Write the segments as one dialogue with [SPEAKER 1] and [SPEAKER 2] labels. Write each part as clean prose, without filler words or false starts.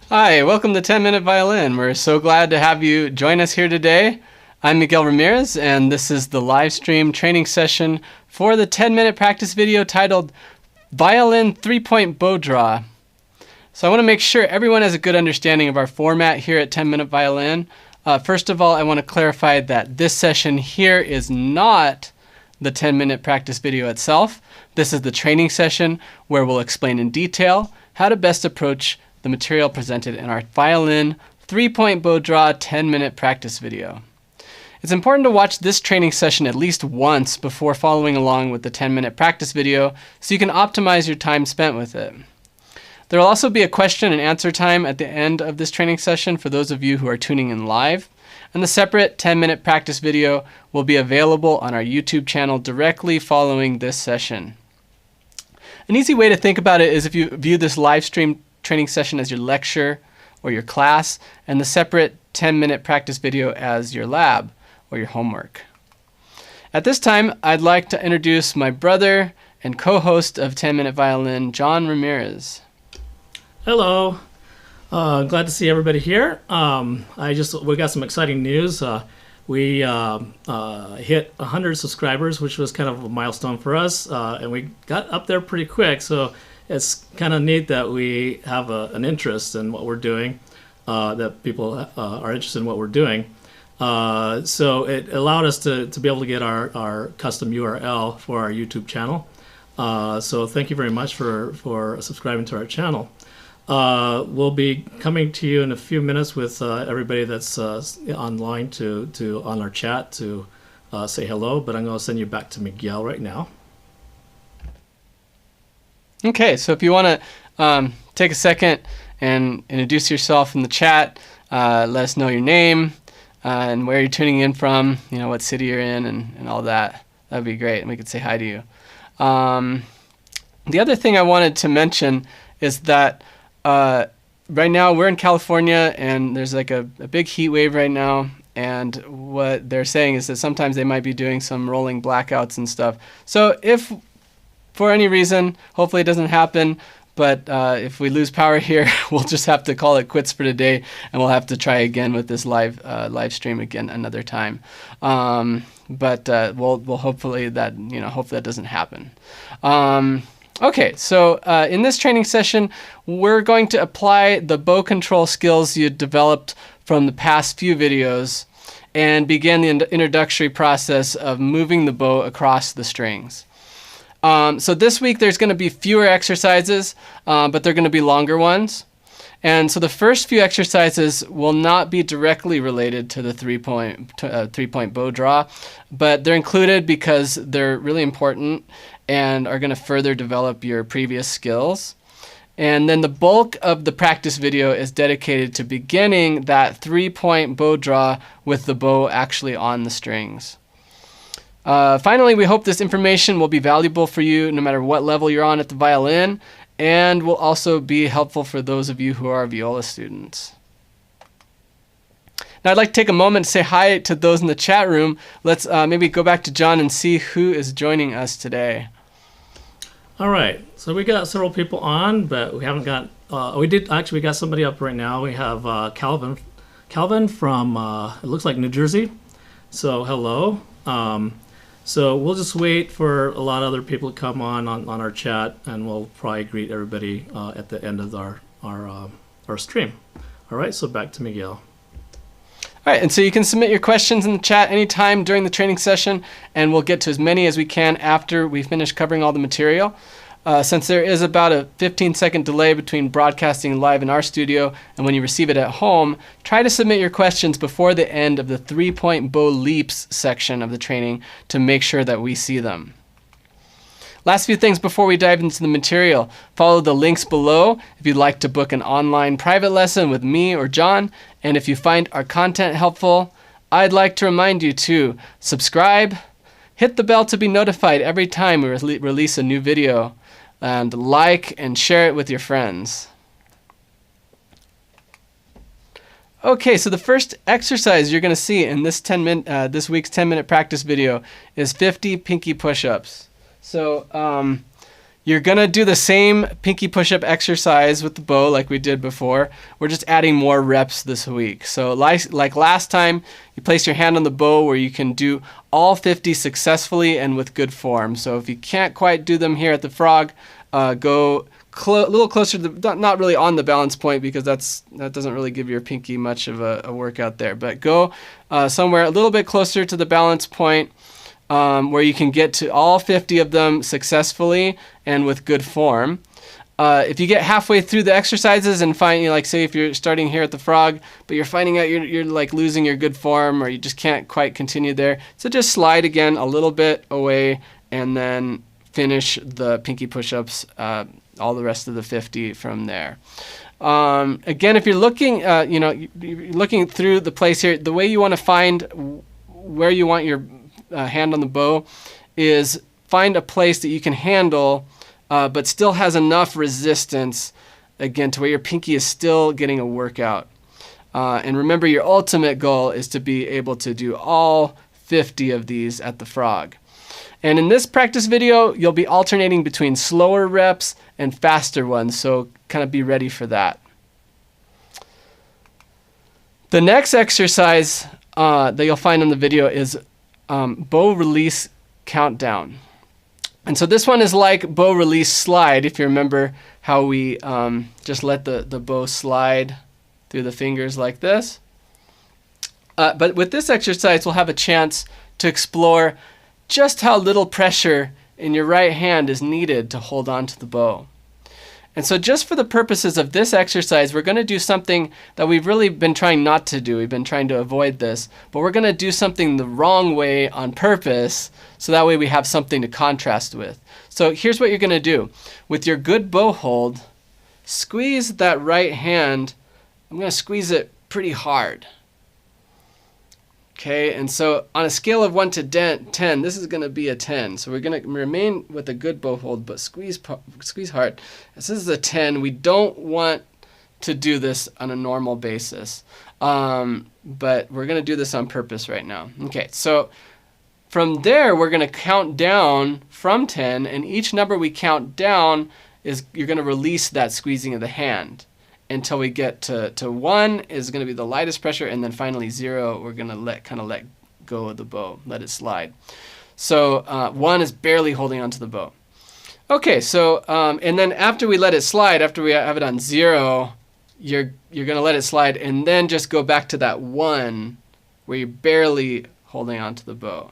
[SPEAKER 1] Hi, welcome to 10 Minute Violin. We're so glad to have you join us here today. I'm Miguel Ramirez, and this is the live stream training session for the 10-minute practice video titled Violin 3-Point Bow Draw. So I want to make sure everyone has a good understanding of our format here at 10 Minute Violin. First of all, I want to clarify that this session here is not the 10-minute practice video itself. This is the training session where we'll explain in detail how to best approach the material presented in our Violin 3-Point Bow Draw 10-minute practice video. It's important to watch this training session at least once before following along with the 10-minute practice video so you can optimize your time spent with it. There will also be a question and answer time at the end of this training session for those of you who are tuning in live, and the separate 10-minute practice video will be available on our YouTube channel directly following this session. An easy way to think about it is if you view this live stream training session as your lecture or your class, and the separate 10-minute practice video as your lab or your homework. At this time, I'd like to introduce my brother and co-host of 10-Minute Violin, John Ramirez.
[SPEAKER 2] Hello. Glad to see everybody here. We got some exciting news. We hit 100 subscribers, which was kind of a milestone for us, and we got up there pretty quick. So it's kind of neat that we have an interest in what we're doing, that people are interested in what we're doing. So it allowed us to be able to get our custom URL for our YouTube channel. So thank you very much for subscribing to our channel. We'll be coming to you in a few minutes with everybody that's online on our chat to say hello, but I'm going to send you back to Miguel right now.
[SPEAKER 1] Okay, so if you want to take a second and introduce yourself in the chat, let us know your name and where you're tuning in from, what city you're in and all that. That'd be great, and we could say hi to you. The other thing I wanted to mention is that right now we're in California and there's like a big heat wave right now, and what they're saying is that sometimes they might be doing some rolling blackouts and stuff. So if for any reason, hopefully it doesn't happen, but if we lose power here, we'll just have to call it quits for today, and we'll have to try again with this live stream again another time. But we'll hopefully that doesn't happen. Okay, so in this training session, we're going to apply the bow control skills you developed from the past few videos and begin the introductory process of moving the bow across the strings. So this week there's going to be fewer exercises, but they're going to be longer ones. And so the first few exercises will not be directly related to the three-point bow draw, but they're included because they're really important and are going to further develop your previous skills. And then the bulk of the practice video is dedicated to beginning that three-point bow draw with the bow actually on the strings. Finally, we hope this information will be valuable for you no matter what level you're on at the violin, and will also be helpful for those of you who are viola students. Now I'd like to take a moment to say hi to those in the chat room. Let's maybe go back to John and see who is joining us today.
[SPEAKER 2] All right, so we got several people on, but we haven't got, we got somebody up right now. We have Calvin from, it looks like New Jersey. So hello. So we'll just wait for a lot of other people to come on our chat, and we'll probably greet everybody at the end of our stream. All right, so back to Miguel.
[SPEAKER 1] All right, and so you can submit your questions in the chat anytime during the training session, and we'll get to as many as we can after we finish covering all the material. Since there is about a 15-second delay between broadcasting live in our studio and when you receive it at home, try to submit your questions before the end of the three-point bow leaps section of the training to make sure that we see them. Last few things before we dive into the material. Follow the links below if you'd like to book an online private lesson with me or John. And if you find our content helpful, I'd like to remind you to subscribe, hit the bell to be notified every time we release a new video, and like and share it with your friends. Okay, so the first exercise you're going to see in this this week's 10-minute practice video is 50 pinky push-ups. So You're going to do the same pinky push-up exercise with the bow like we did before. We're just adding more reps this week. So like last time, you place your hand on the bow where you can do all 50 successfully and with good form. So if you can't quite do them here at the frog, go a little closer to the, not really on the balance point, because that doesn't really give your pinky much of a workout there. But go somewhere a little bit closer to the balance point, where you can get to all 50 of them successfully and with good form. If you get halfway through the exercises and find, like say if you're starting here at the frog, but you're finding out you're like losing your good form, or you just can't quite continue there, so just slide again a little bit away and then finish the pinky push-ups, all the rest of the 50 from there. Again, if you're looking, you're looking through the place here, the way you want to find where you want your hand on the bow is find a place that you can handle, but still has enough resistance, again, to where your pinky is still getting a workout. And remember, your ultimate goal is to be able to do all 50 of these at the frog. And in this practice video, you'll be alternating between slower reps and faster ones, so kind of be ready for that. The next exercise that you'll find in the video is bow release countdown. And so this one is like bow release slide, if you remember how we just let the bow slide through the fingers like this. But with this exercise, we'll have a chance to explore just how little pressure in your right hand is needed to hold on to the bow. And so just for the purposes of this exercise, we're going to do something that we've really been trying not to do. We've been trying to avoid this, but we're going to do something the wrong way on purpose, so that way we have something to contrast with. So here's what you're going to do. With your good bow hold, squeeze that right hand. I'm going to squeeze it pretty hard. Okay, and so on a scale of 1 to 10, this is going to be a 10. So we're going to remain with a good bow hold, but squeeze hard. This is a 10. We don't want to do this on a normal basis, but we're going to do this on purpose right now. Okay, so from there, we're going to count down from 10, and each number we count down is you're going to release that squeezing of the hand, until we get to 1 is going to be the lightest pressure, and then finally 0, we're going to let go of the bow, let it slide. So 1 is barely holding onto the bow. Okay, so and then after we let it slide, after we have it on 0, you're going to let it slide, and then just go back to that 1 where you're barely holding onto the bow.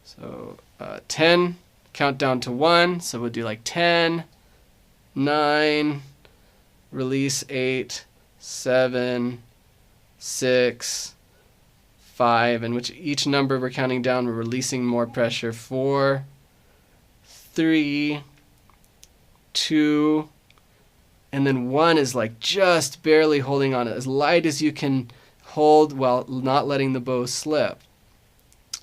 [SPEAKER 1] So 10, count down to 1. So we'll do like 10, 9. Release 8, 7, 6, 5, and which each number we're counting down, we're releasing more pressure. 4, 3, 2, and then 1 is like just barely holding on, as light as you can hold while not letting the bow slip.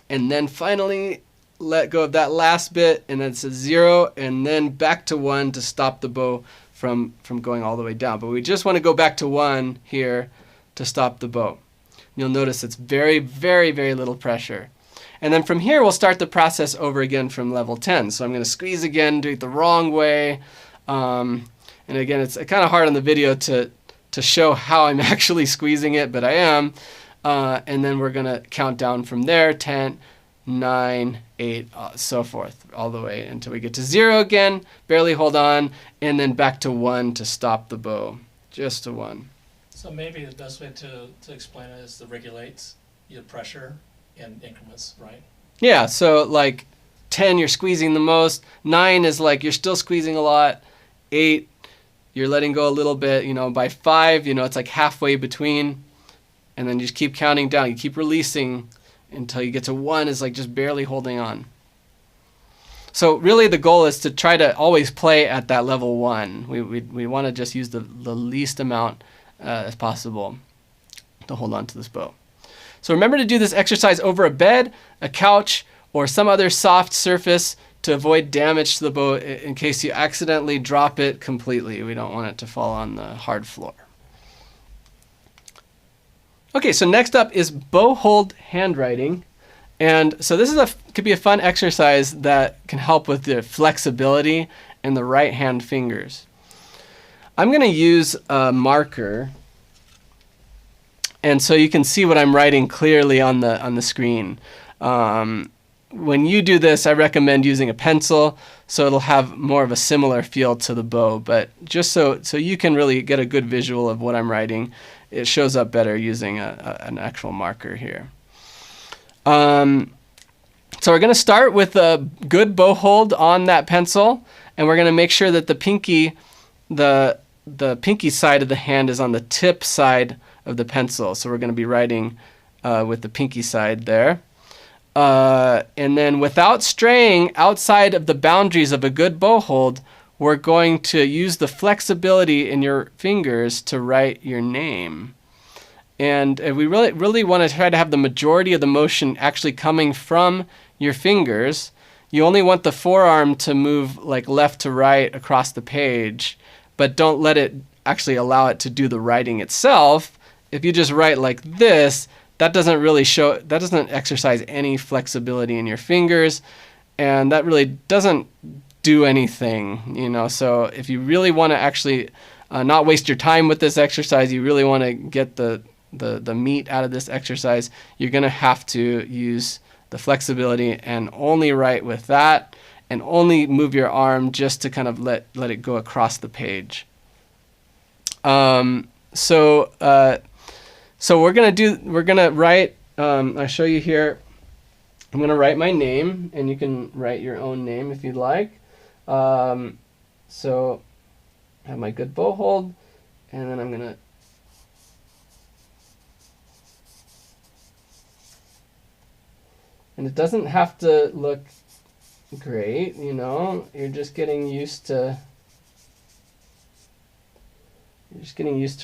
[SPEAKER 1] And then finally let go of that last bit, and then it's a 0, and then back to 1 to stop the bow from going all the way down. But we just want to go back to 1 here to stop the bow. You'll notice it's very, very, very little pressure. And then from here, we'll start the process over again from level 10. So I'm going to squeeze again, do it the wrong way. And again, it's kind of hard on the video to show how I'm actually squeezing it, but I am. And then we're going to count down from there, 10, 9, 8, so forth, all the way until we get to 0 again, barely hold on, and then back to 1 to stop the bow, just to 1.
[SPEAKER 2] So maybe the best way to explain it is to regulate your pressure in increments, right?
[SPEAKER 1] Yeah, so like 10, you're squeezing the most. 9 is like you're still squeezing a lot. 8, you're letting go a little bit. By 5, it's like halfway between. And then you just keep counting down. You keep releasing until you get to 1 is like just barely holding on. So really the goal is to try to always play at that level 1. We want to just use the least amount as possible to hold on to this bow. So remember to do this exercise over a bed, a couch, or some other soft surface to avoid damage to the bow in case you accidentally drop it completely. We don't want it to fall on the hard floor. Okay, so next up is bow hold handwriting. And so this is could be a fun exercise that can help with the flexibility in the right hand fingers. I'm going to use a marker, and so you can see what I'm writing clearly on the screen. When you do this, I recommend using a pencil, so it'll have more of a similar feel to the bow. But just so you can really get a good visual of what I'm writing, it shows up better using an actual marker here. So we're going to start with a good bow hold on that pencil, and we're going to make sure that the pinky side of the hand is on the tip side of the pencil. So we're going to be writing with the pinky side there. And then without straying outside of the boundaries of a good bow hold, we're going to use the flexibility in your fingers to write your name. And we really want to try to have the majority of the motion actually coming from your fingers. You only want the forearm to move like left to right across the page, but don't let it actually allow it to do the writing itself. If you just write like this, that doesn't exercise any flexibility in your fingers, and that really doesn't do anything, you know. So if you really want to actually not waste your time with this exercise, you really want to get the meat out of this exercise, you're going to have to use the flexibility and only write with that, and only move your arm just to kind of let it go across the page. So we're gonna write, I'll show you here. I'm gonna write my name, and you can write your own name if you'd like. So I have my good bow hold, and then I'm gonna and it doesn't have to look great, you know. You're just getting used to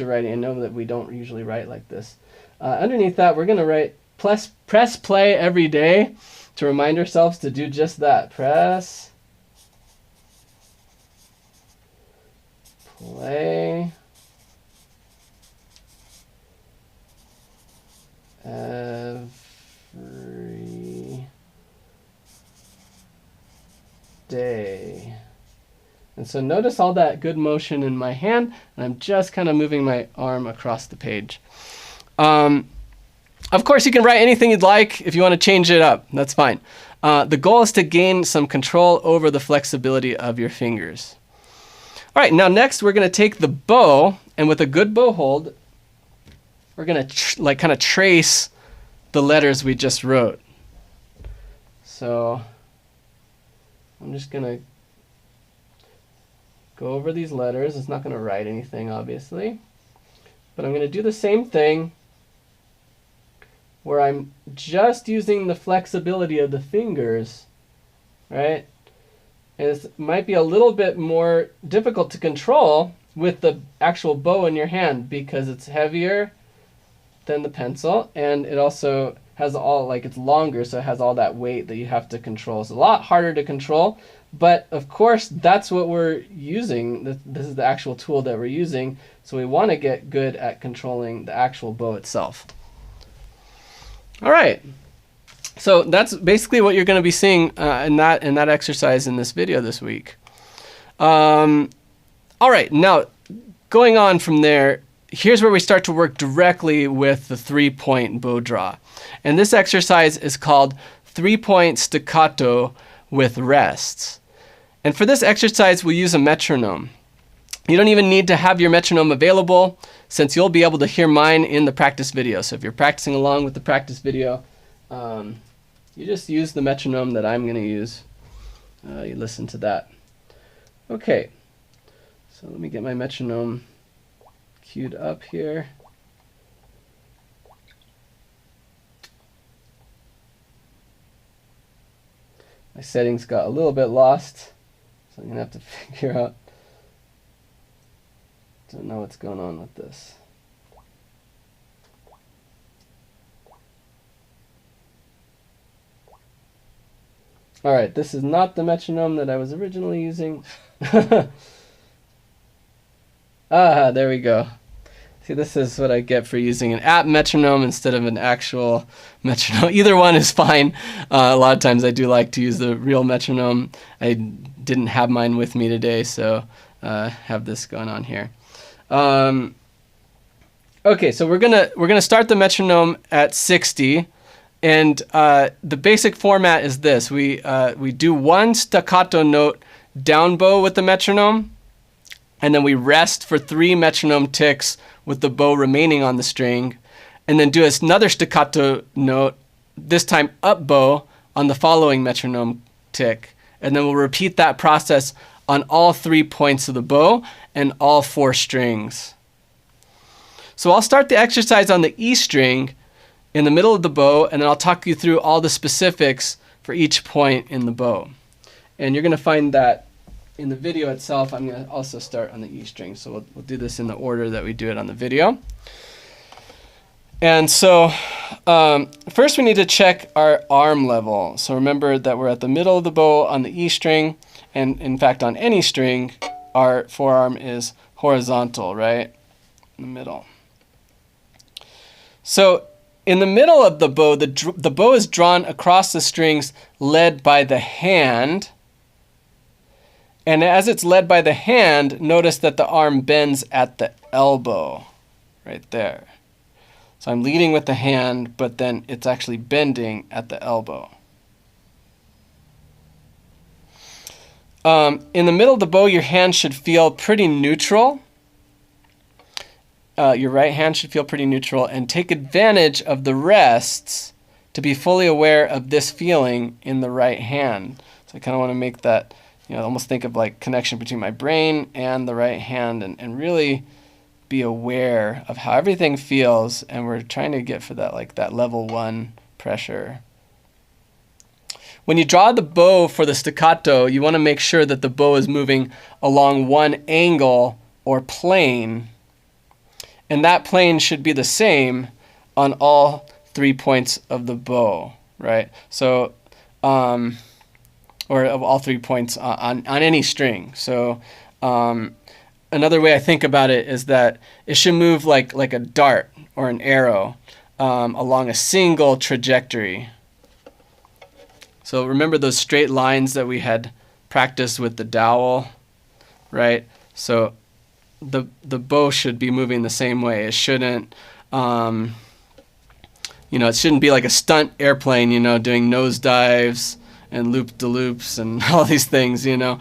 [SPEAKER 1] writing. I know that we don't usually write like this. Underneath that, we're going to write press play every day to remind ourselves to do just that. Press play every day. And so notice all that good motion in my hand, and I'm just kind of moving my arm across the page. Of course, you can write anything you'd like. If you want to change it up, that's fine. The goal is to gain some control over the flexibility of your fingers. All right, now next we're going to take the bow, and with a good bow hold, we're going to kind of trace the letters we just wrote. So I'm just going to go over these letters. It's not going to write anything, obviously. But I'm going to do the same thing where I'm just using the flexibility of the fingers, right? And it might be a little bit more difficult to control with the actual bow in your hand because it's heavier than the pencil, and it also has it's longer, so it has all that weight that you have to control. It's a lot harder to control. But of course, that's what we're using. This is the actual tool that we're using. So we want to get good at controlling the actual bow itself. All right. So that's basically what you're going to be seeing in that exercise in this video this week. All right. Now, going on from there, here's where we start to work directly with the 3-point bow draw. And this exercise is called 3-point staccato with rests. And for this exercise, we'll use a metronome. You don't even need to have your metronome available, since you'll be able to hear mine in the practice video. So if you're practicing along with the practice video, you just use the metronome that I'm going to use. You listen to that. Okay, so let me get my metronome queued up here. My settings got a little bit lost, so I'm going to have to figure out. Don't know what's going on with this. All right, this is not the metronome that I was originally using. Ah, there we go. See, this is what I get for using an app metronome instead of an actual metronome. Either one is fine. A lot of times I do like to use the real metronome. I didn't have mine with me today, so have this going on here. Okay, so we're gonna start the metronome at 60, and the basic format is this: we do one staccato note down bow with the metronome, and then we rest for 3 metronome ticks with the bow remaining on the string, and then do another staccato note, this time up bow, on the following metronome tick. And then we'll repeat that process on all 3 points of the bow and all 4 strings. So I'll start the exercise on the E string in the middle of the bow, and then I'll talk you through all the specifics for each point in the bow. And you're going to find that in the video itself. I'm going to also start on the E string. So we'll do this in the order that we do it on the video. And so first we need to check our arm level. So remember that we're at the middle of the bow on the E string. And in fact, on any string, our forearm is horizontal, right? In the middle. So in the middle of the bow, the bow is drawn across the strings led by the hand. And as it's led by the hand, notice that the arm bends at the elbow, right there. So I'm leading with the hand, but then it's actually bending at the elbow. In the middle of the bow, your hand should feel pretty neutral. Your right hand should feel pretty neutral, and take advantage of the rests to be fully aware of this feeling in the right hand. So I kind of want to make that, almost think of like connection between my brain and the right hand, and really be aware of how everything feels, and we're trying to get for that level 1 pressure. When you draw the bow for the staccato, you want to make sure that the bow is moving along one angle or plane, and that plane should be the same on all 3 points of the bow, right? So, or of all 3 points on any string. So another way I think about it is that it should move like a dart or an arrow along a single trajectory. So remember those straight lines that we had practiced with the dowel, right? So the bow should be moving the same way. It shouldn't, it shouldn't be like a stunt airplane, doing nosedives and loop-de-loops and all these things, It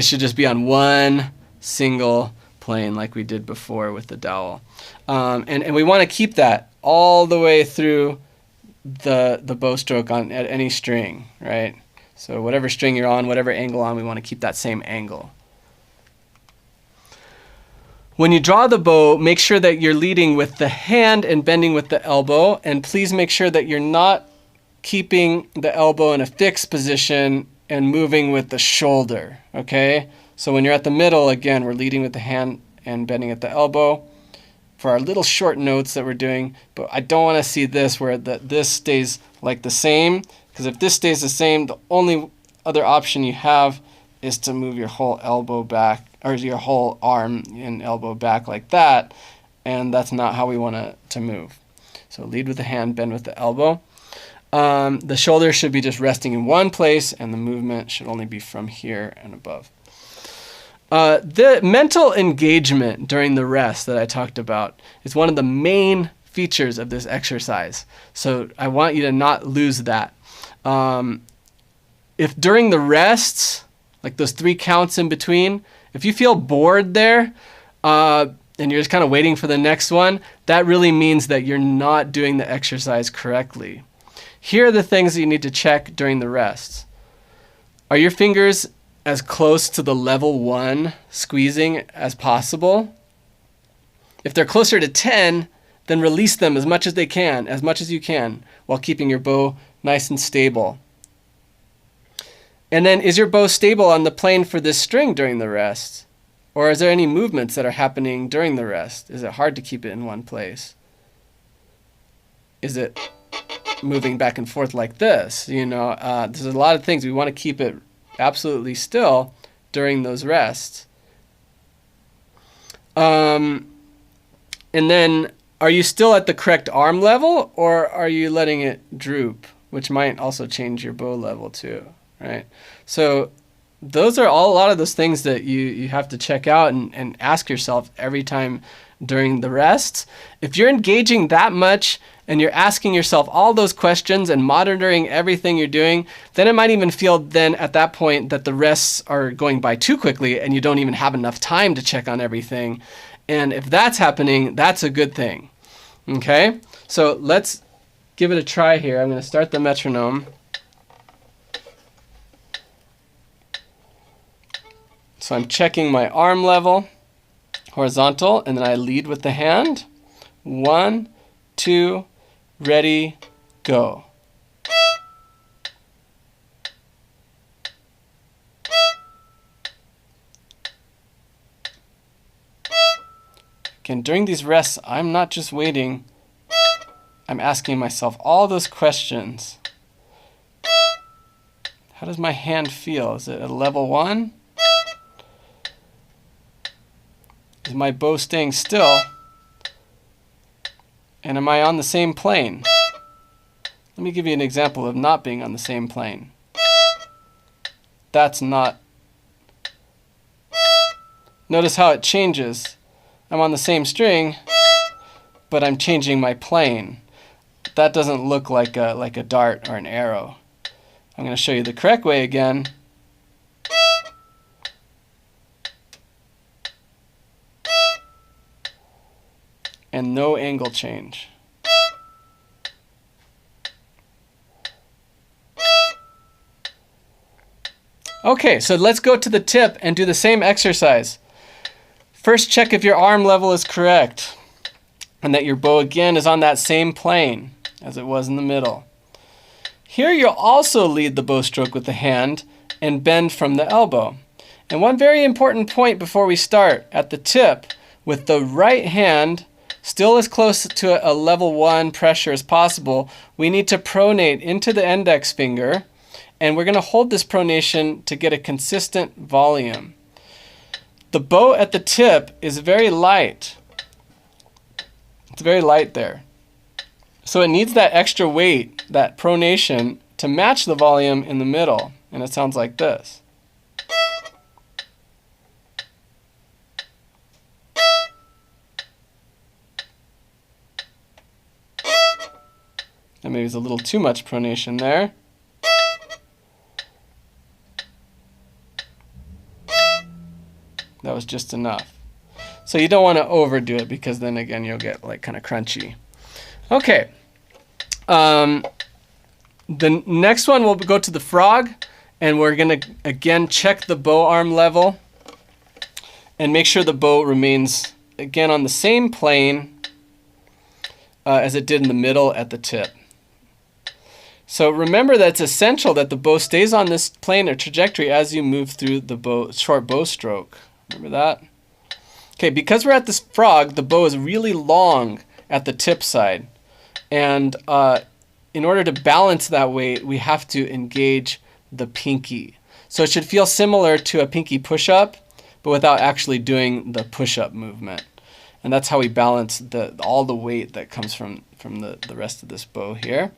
[SPEAKER 1] should just be on one single plane like we did before with the dowel. And we want to keep that all the way through the bow stroke at any string, right? So whatever string you're on, whatever angle on, we want to keep that same angle. When you draw the bow, make sure that you're leading with the hand and bending with the elbow, and please make sure that you're not keeping the elbow in a fixed position and moving with the shoulder, okay? So when you're at the middle, again, we're leading with the hand and bending at the elbow for our little short notes that we're doing, but I don't want to see this where this stays like the same, because if this stays the same, the only other option you have is to move your whole elbow back, or your whole arm and elbow back like that, and that's not how we want to move. So lead with the hand, bend with the elbow. The shoulder should be just resting in one place, and the movement should only be from here and above. The mental engagement during the rest that I talked about is one of the main features of this exercise. So I want you to not lose that. If during the rests, like those 3 counts in between, if you feel bored there, and you're just kind of waiting for the next one, that really means that you're not doing the exercise correctly. Here are the things that you need to check during the rests. Are your fingers as close to the level 1 squeezing as possible? If they're closer to 10, then release them as much as you can, while keeping your bow nice and stable. And then, is your bow stable on the plane for this string during the rest? Or is there any movements that are happening during the rest? Is it hard to keep it in one place? Is it moving back and forth like this? There's a lot of things. We want to keep it absolutely still during those rests. And then are you still at the correct arm level, or are you letting it droop, which might also change your bow level too, right? So those are a lot of those things that you have to check out and ask yourself every time during the rests. If you're engaging that much and you're asking yourself all those questions and monitoring everything you're doing, then it might even feel then at that point that the rests are going by too quickly and you don't even have enough time to check on everything. And if that's happening, that's a good thing. Okay? So let's give it a try here. I'm going to start the metronome. So I'm checking my arm level, horizontal, and then I lead with the hand. 1, 2, ready, go. Again, during these rests, I'm not just waiting. I'm asking myself all those questions. How does my hand feel? Is it at level 1? Is my bow staying still? And am I on the same plane? Let me give you an example of not being on the same plane. That's not. Notice how it changes. I'm on the same string, but I'm changing my plane. That doesn't look like a dart or an arrow. I'm going to show you the correct way again. And no angle change. Okay, so let's go to the tip and do the same exercise. First, check if your arm level is correct and that your bow again is on that same plane as it was in the middle. Here you'll also lead the bow stroke with the hand and bend from the elbow. And one very important point before we start, at the tip, with the right hand still as close to a level 1 pressure as possible, we need to pronate into the index finger, and we're going to hold this pronation to get a consistent volume. The bow at the tip is very light. It's very light there. So it needs that extra weight, that pronation, to match the volume in the middle. And it sounds like this. And maybe there's a little too much pronation there. That was just enough. So you don't want to overdo it because then again you'll get like kind of crunchy. Okay. The next one we'll go to the frog, and we're going to again check the bow arm level and make sure the bow remains again on the same plane as it did in the middle at the tip. So remember that it's essential that the bow stays on this plane or trajectory as you move through the short bow stroke. Remember that? Okay, because we're at this frog, the bow is really long at the tip side. And in order to balance that weight, we have to engage the pinky. So it should feel similar to a pinky push-up, but without actually doing the push-up movement. And that's how we balance all the weight that comes from the rest of this bow here.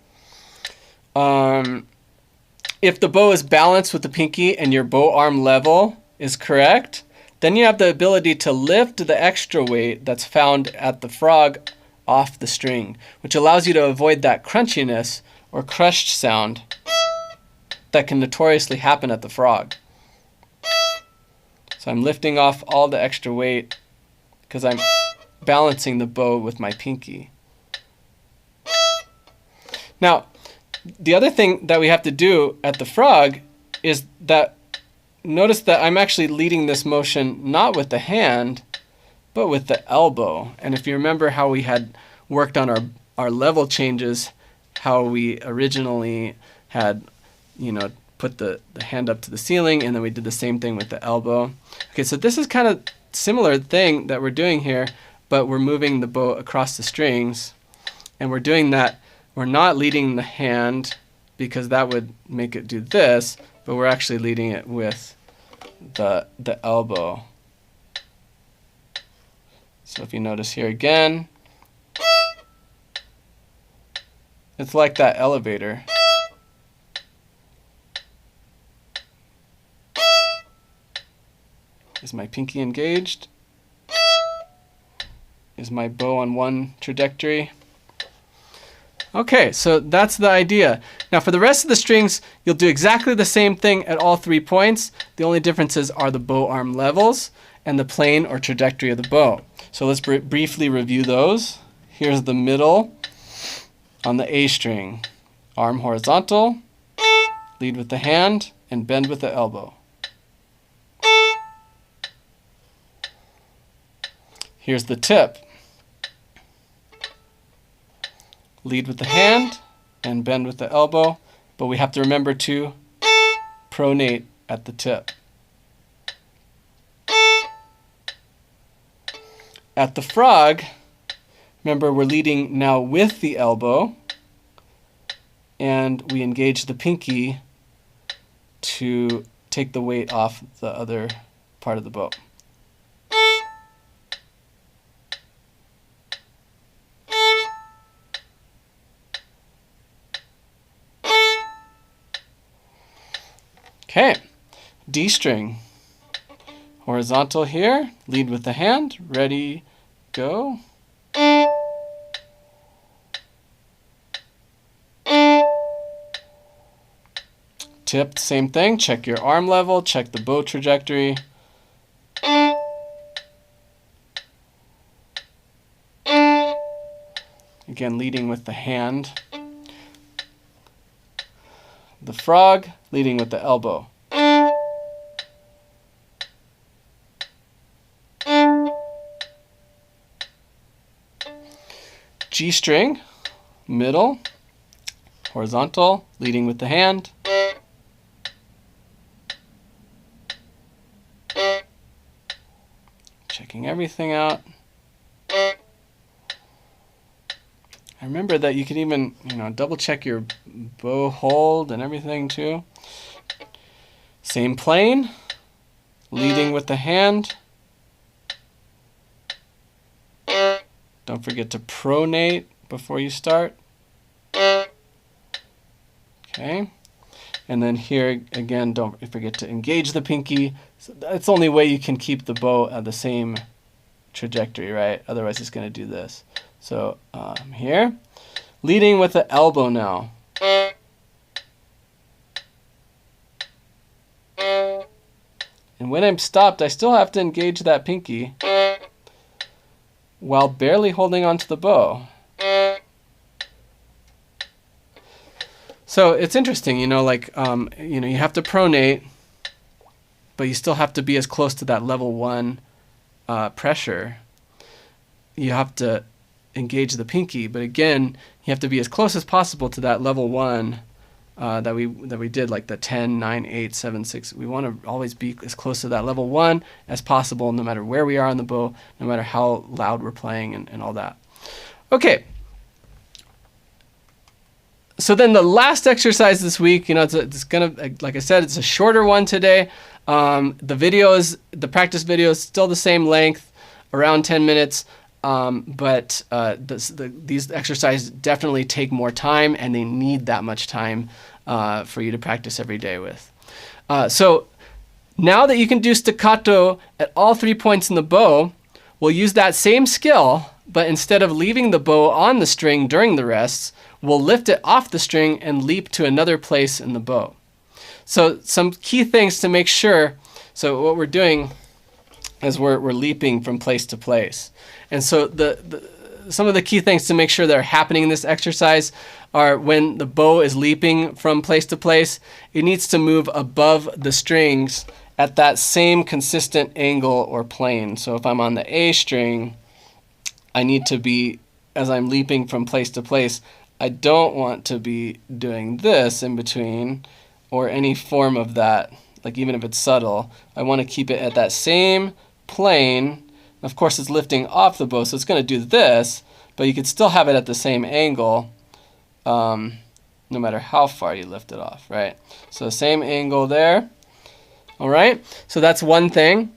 [SPEAKER 1] If the bow is balanced with the pinky and your bow arm level is correct, then you have the ability to lift the extra weight that's found at the frog off the string, which allows you to avoid that crunchiness or crushed sound that can notoriously happen at the frog. So I'm lifting off all the extra weight because I'm balancing the bow with my pinky. Now, the other thing that we have to do at the frog is that notice that I'm actually leading this motion not with the hand, but with the elbow. And if you remember how we had worked on our level changes, how we originally had, put the hand up to the ceiling, and then we did the same thing with the elbow. Okay, so this is kind of similar thing that we're doing here, but we're moving the bow across the strings, and we're doing that. We're not leading the hand because that would make it do this, but we're actually leading it with the elbow. So if you notice here again, it's like that elevator. Is my pinky engaged? Is my bow on one trajectory? Okay, so that's the idea. Now for the rest of the strings, you'll do exactly the same thing at all 3 points. The only differences are the bow arm levels and the plane or trajectory of the bow. So let's briefly review those. Here's the middle on the A string. Arm horizontal, lead with the hand, and bend with the elbow. Here's the tip. Lead with the hand and bend with the elbow, but we have to remember to pronate at the tip. At the frog, remember we're leading now with the elbow, and we engage the pinky to take the weight off the other part of the bow. Okay, D string. Horizontal here, lead with the hand, ready, go. Tip, same thing, check your arm level, check the bow trajectory. Again, leading with the hand. The frog, leading with the elbow. G string, middle, horizontal, leading with the hand. Checking everything out. I remember that you can even, double check your bow hold and everything too. Same plane, leading with the hand. Don't forget to pronate before you start. Okay. And then here again, don't forget to engage the pinky. So that's the only way you can keep the bow at the same trajectory, right? Otherwise it's going to do this. So here, leading with the elbow now. And when I'm stopped, I still have to engage that pinky while barely holding onto the bow. So it's interesting, you have to pronate, but you still have to be as close to that level 1 pressure. You have to engage the pinky, but again, you have to be as close as possible to that level 1 that we did, like the 10, 9, 8, 7, 6. We want to always be as close to that level 1 as possible, no matter where we are on the bow, no matter how loud we're playing and all that. Okay. So then the last exercise this week, it's gonna, like I said, it's a shorter one today. The practice video is still the same length, around 10 minutes. But these exercises definitely take more time, and they need that much time for you to practice every day with. So now that you can do staccato at all 3 points in the bow, we'll use that same skill, but instead of leaving the bow on the string during the rests, we'll lift it off the string and leap to another place in the bow. So some key things to make sure. So what we're doing is we're leaping from place to place. And so some of the key things to make sure that are happening in this exercise are when the bow is leaping from place to place, it needs to move above the strings at that same consistent angle or plane. So if I'm on the A string, I need to be, as I'm leaping from place to place, I don't want to be doing this in between or any form of that, like even if it's subtle. I want to keep it at that same plane. Of course, it's lifting off the bow, so it's going to do this, but you could still have it at the same angle no matter how far you lift it off, right? So same angle there. All right, so that's one thing.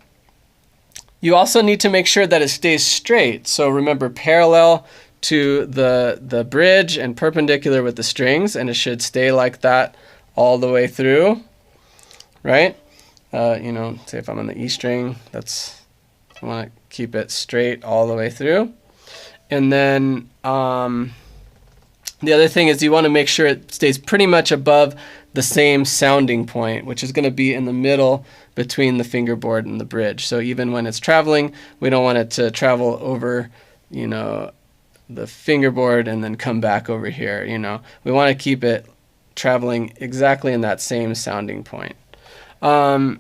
[SPEAKER 1] You also need to make sure that it stays straight. So remember, parallel to the bridge and perpendicular with the strings, and it should stay like that all the way through, right? Say if I'm on the E string, I want to keep it straight all the way through. And then the other thing is you want to make sure it stays pretty much above the same sounding point, which is going to be in the middle between the fingerboard and the bridge. So even when it's traveling, we don't want it to travel over, the fingerboard and then come back over here. We want to keep it traveling exactly in that same sounding point. All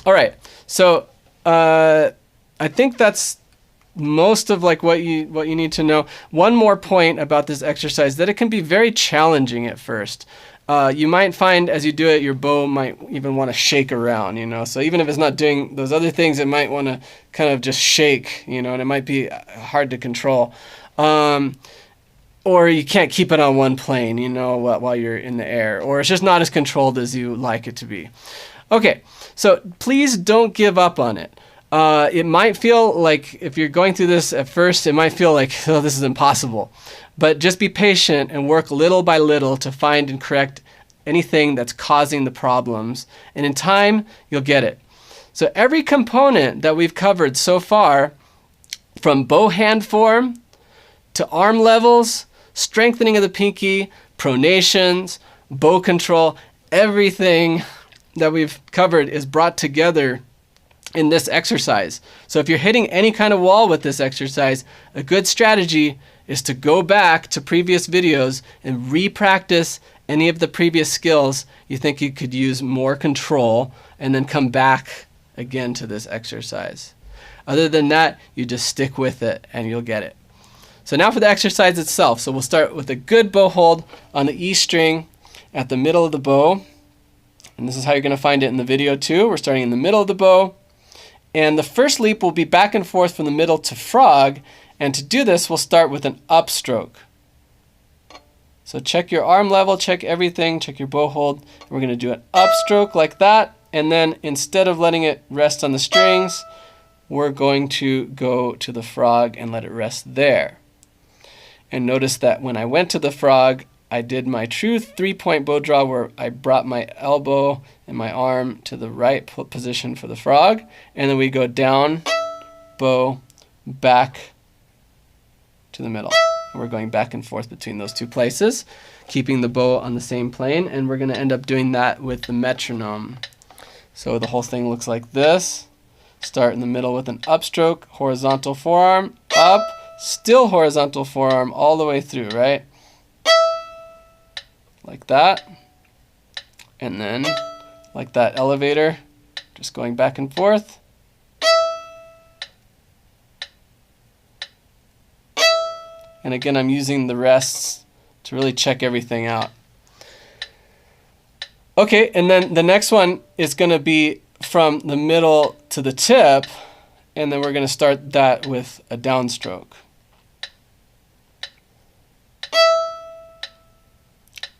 [SPEAKER 1] right, so I think that's most of what you need to know. One more point about this exercise, that it can be very challenging at first. You might find as you do it, your bow might even want to shake around, So even if it's not doing those other things, it might want to kind of just shake, and it might be hard to control. Or you can't keep it on one plane, while you're in the air. Or it's just not as controlled as you like it to be. Okay, so please don't give up on it. It might feel like, if you're going through this at first, it might feel like, oh, this is impossible. But just be patient and work little by little to find and correct anything that's causing the problems. And in time, you'll get it. So every component that we've covered so far, from bow hand form to arm levels, strengthening of the pinky, pronations, bow control, everything that we've covered is brought together in this exercise. So if you're hitting any kind of wall with this exercise, a good strategy is to go back to previous videos and re-practice any of the previous skills you think you could use more control, and then come back again to this exercise. Other than that, you just stick with it and you'll get it. So now for the exercise itself. So we'll start with a good bow hold on the E string at the middle of the bow. And this is how you're going to find it in the video too. We're starting in the middle of the bow. And the first leap will be back and forth from the middle to frog. And to do this, we'll start with an upstroke. So check your arm level, check everything, check your bow hold. We're going to do an upstroke like that. And then instead of letting it rest on the strings, we're going to go to the frog and let it rest there. And notice that when I went to the frog, I did my true 3-point bow draw, where I brought my elbow and my arm to the right position for the frog. And then we go down, bow, back to the middle. And we're going back and forth between those two places, keeping the bow on the same plane. And we're going to end up doing that with the metronome. So the whole thing looks like this. Start in the middle with an upstroke, horizontal forearm, up, still horizontal forearm all the way through, right? Like that. And then, like that elevator, just going back and forth. And again, I'm using the rests to really check everything out. Okay, and then the next one is going to be from the middle to the tip, and then we're going to start that with a downstroke.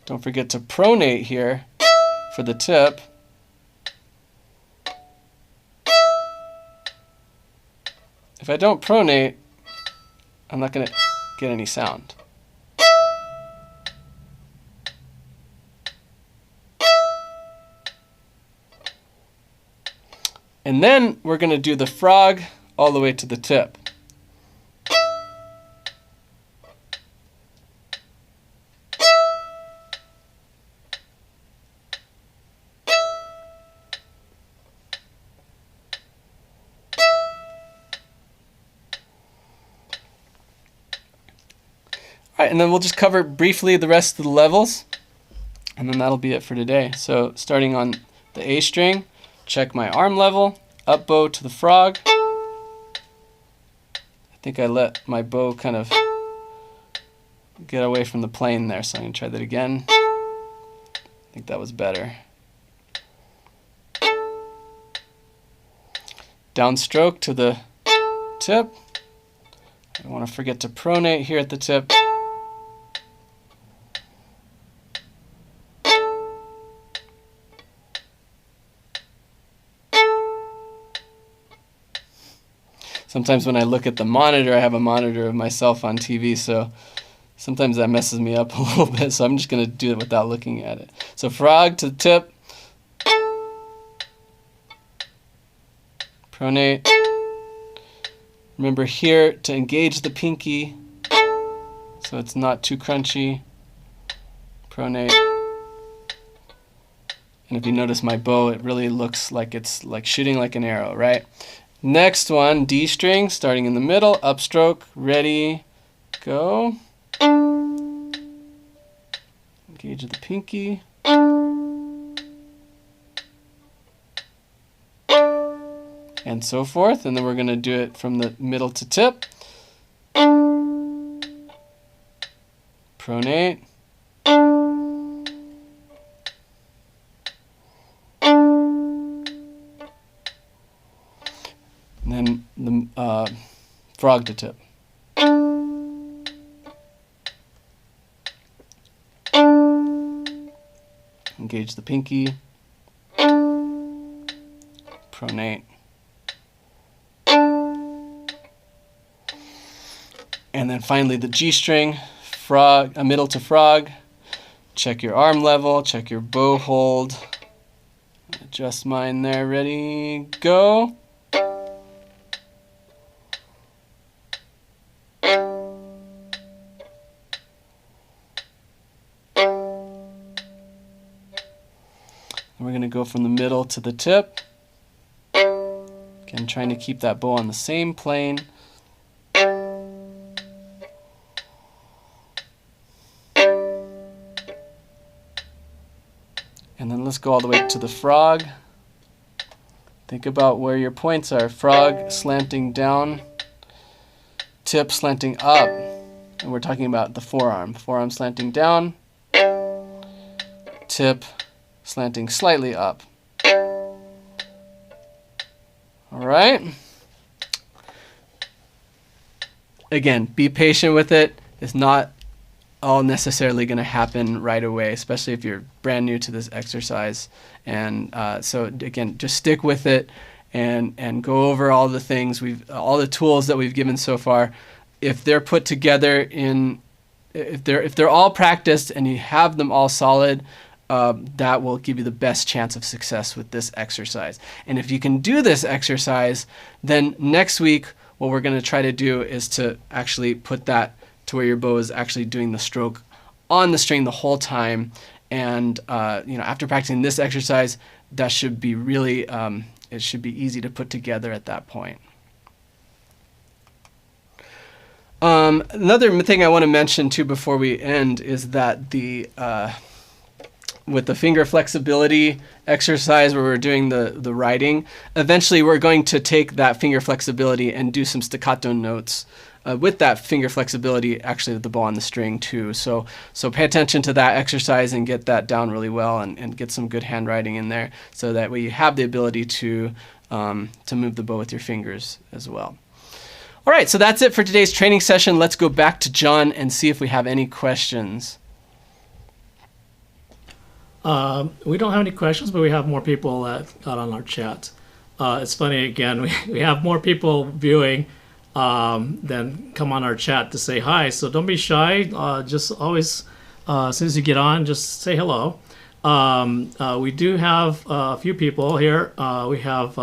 [SPEAKER 1] Don't forget to pronate here for the tip. If I don't pronate, I'm not going to get any sound. And then we're going to do the frog all the way to the tip. All right, and then we'll just cover briefly the rest of the levels, and then that'll be it for today. So starting on the A string, check my arm level, up bow to the frog. I think I let my bow kind of get away from the plane there, so I'm going to try that again. I think that was better. Downstroke to the tip. I don't want to forget to pronate here at the tip. Sometimes when I look at the monitor, I have a monitor of myself on TV, so sometimes that messes me up a little bit, so I'm just going to do it without looking at it. So frog to the tip, pronate. Remember here to engage the pinky so it's not too crunchy. Pronate. And if you notice my bow, it really looks like it's like shooting like an arrow, right? Next one, D string, starting in the middle, upstroke, ready, go. Engage the pinky. And so forth, and then we're going to do it from the middle to tip. Pronate. And then the frog to tip. Engage the pinky. Pronate. And then finally the G string, frog, middle to frog. Check your arm level, check your bow hold. Adjust mine there, ready, go. And we're going to go from the middle to the tip. Again, trying to keep that bow on the same plane. And then let's go all the way to the frog. Think about where your points are. Frog slanting down, tip slanting up. And we're talking about the forearm. Forearm slanting down, tip slanting slightly up. All right. Again, be patient with it. It's not all necessarily going to happen right away, especially if you're brand new to this exercise. And so again, just stick with it and go over all the things all the tools that we've given so far. If they're put together if they're all practiced and you have them all solid, that will give you the best chance of success with this exercise. And if you can do this exercise, then next week what we're going to try to do is to actually put that to where your bow is actually doing the stroke on the string the whole time. And after practicing this exercise, that should be really, it should be easy to put together at that point. Another thing I want to mention too before we end is that with the finger flexibility exercise where we're doing the writing, eventually we're going to take that finger flexibility and do some staccato notes with that finger flexibility actually with the bow on the string too. So pay attention to that exercise and get that down really well and get some good handwriting in there so that way you have the ability to move the bow with your fingers as well. All right, so that's it for today's training session. Let's go back to John and see if we have any questions.
[SPEAKER 2] We don't have any questions, but we have more people that got on our chat. It's funny, again, we have more people viewing than come on our chat to say hi. So don't be shy. Just always, as soon as you get on, just say hello. We do have a few people here. We have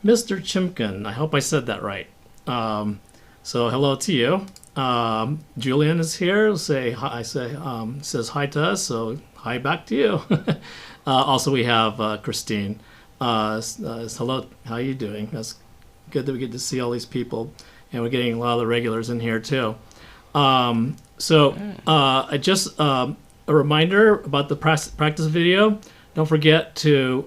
[SPEAKER 2] Mr. Chimkin. I hope I said that right. So hello to you. Julian is here. Say hi. Says hi to us. So hi back to you. Also, we have Christine. Hello. How are you doing? That's good that we get to see all these people, and we're getting a lot of the regulars in here too. I just a reminder about the practice video. Don't forget to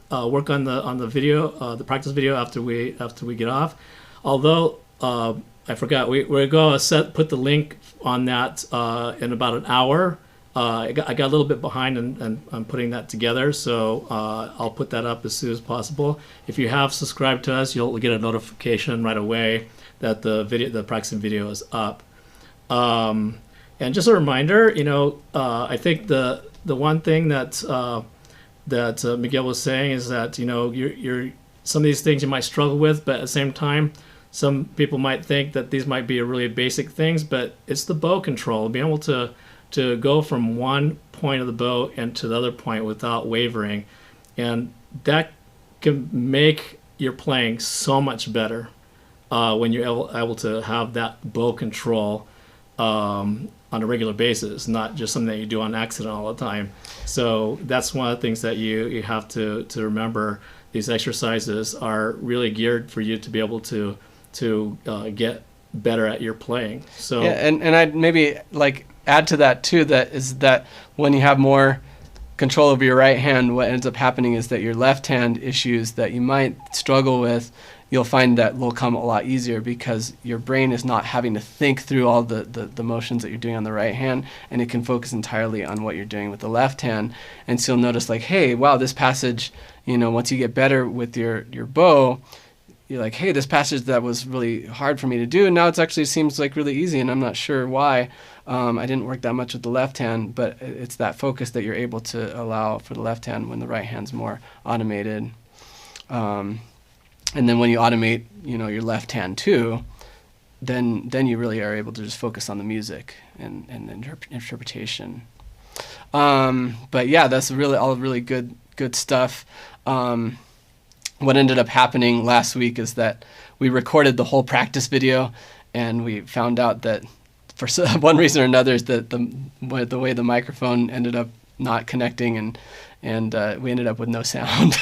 [SPEAKER 2] work on the video, the practice video after we get off. Although I forgot, we're going to put the link on that in about an hour. I got a little bit behind and I'm putting that together, so I'll put that up as soon as possible. If you have subscribed to us, you'll get a notification right away that the practicing video is up. And just a reminder, I think the one thing that Miguel was saying is that some of these things you might struggle with, but at the same time, some people might think that these might be really basic things, but it's the bow control, being able to go from one point of the bow and to the other point without wavering, and that can make your playing so much better when you're able to have that bow control on a regular basis, not just something that you do on accident all the time. So that's one of the things that you have to remember. These exercises are really geared for you to be able to get better at your playing. So
[SPEAKER 1] yeah, and I'd maybe like add to that too, that when you have more control over your right hand, what ends up happening is that your left hand issues that you might struggle with, you'll find that will come a lot easier because your brain is not having to think through all the motions that you're doing on the right hand, and it can focus entirely on what you're doing with the left hand. And so you'll notice like, hey, wow, this passage, once you get better with your bow, you're like, hey, this passage that was really hard for me to do, and now it actually seems like really easy, and I'm not sure why. I didn't work that much with the left hand, but it's that focus that you're able to allow for the left hand when the right hand's more automated. And then when you automate, your left hand too, then you really are able to just focus on the music and interpretation. But yeah, that's all really good stuff. What ended up happening last week is that we recorded the whole practice video, and we found out that for one reason or another is that the way the microphone ended up not connecting, and we ended up with no sound.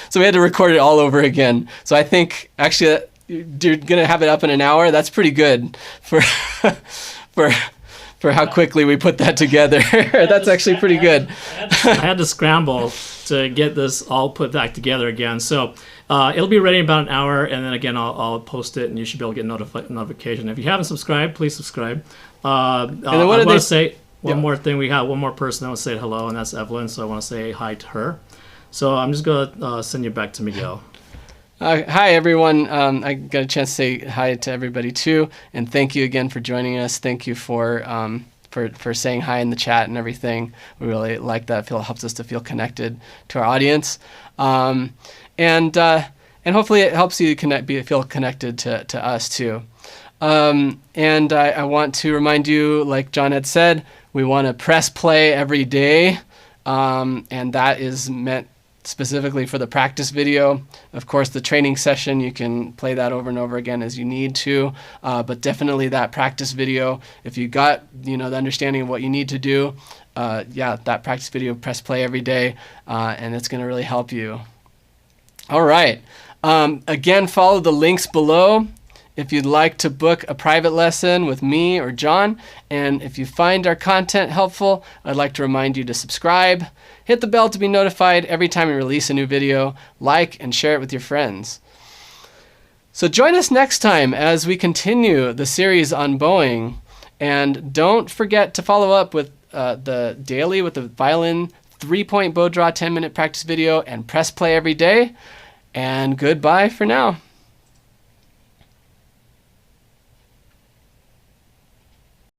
[SPEAKER 1] So we had to record it all over again. So I think actually you're going to have it up in an hour. That's pretty good for for how quickly we put that together. That's actually pretty good.
[SPEAKER 2] I had to scramble to get this all put back together again. So it'll be ready in about an hour, and then again I'll post it, and you should be able to get notification. If you haven't subscribed, please subscribe. And then I want to say one more thing. We have one more person that wants to say hello, and that's Evelyn. So I want to say hi to her. So I'm just going to send you back to Miguel.
[SPEAKER 1] Hi, everyone. I got a chance to say hi to everybody, too. And thank you again for joining us. Thank you for saying hi in the chat and everything. We really like that. It helps us to feel connected to our audience. And hopefully it helps you feel connected to us, too. And I want to remind you, like John had said, we want to press play every day. And that is meant specifically for the practice video. Of course, the training session, you can play that over and over again as you need to, but definitely that practice video, if you got the understanding of what you need to do, that practice video, press play every day, and it's going to really help you. All right. Again, follow the links below if you'd like to book a private lesson with me or John. And if you find our content helpful, I'd like to remind you to subscribe, hit the bell to be notified every time we release a new video, like and share it with your friends. So join us next time as we continue the series on bowing. And don't forget to follow up with the daily with the Violin 3-point bow draw 10-minute practice video and press play every day. And goodbye for now.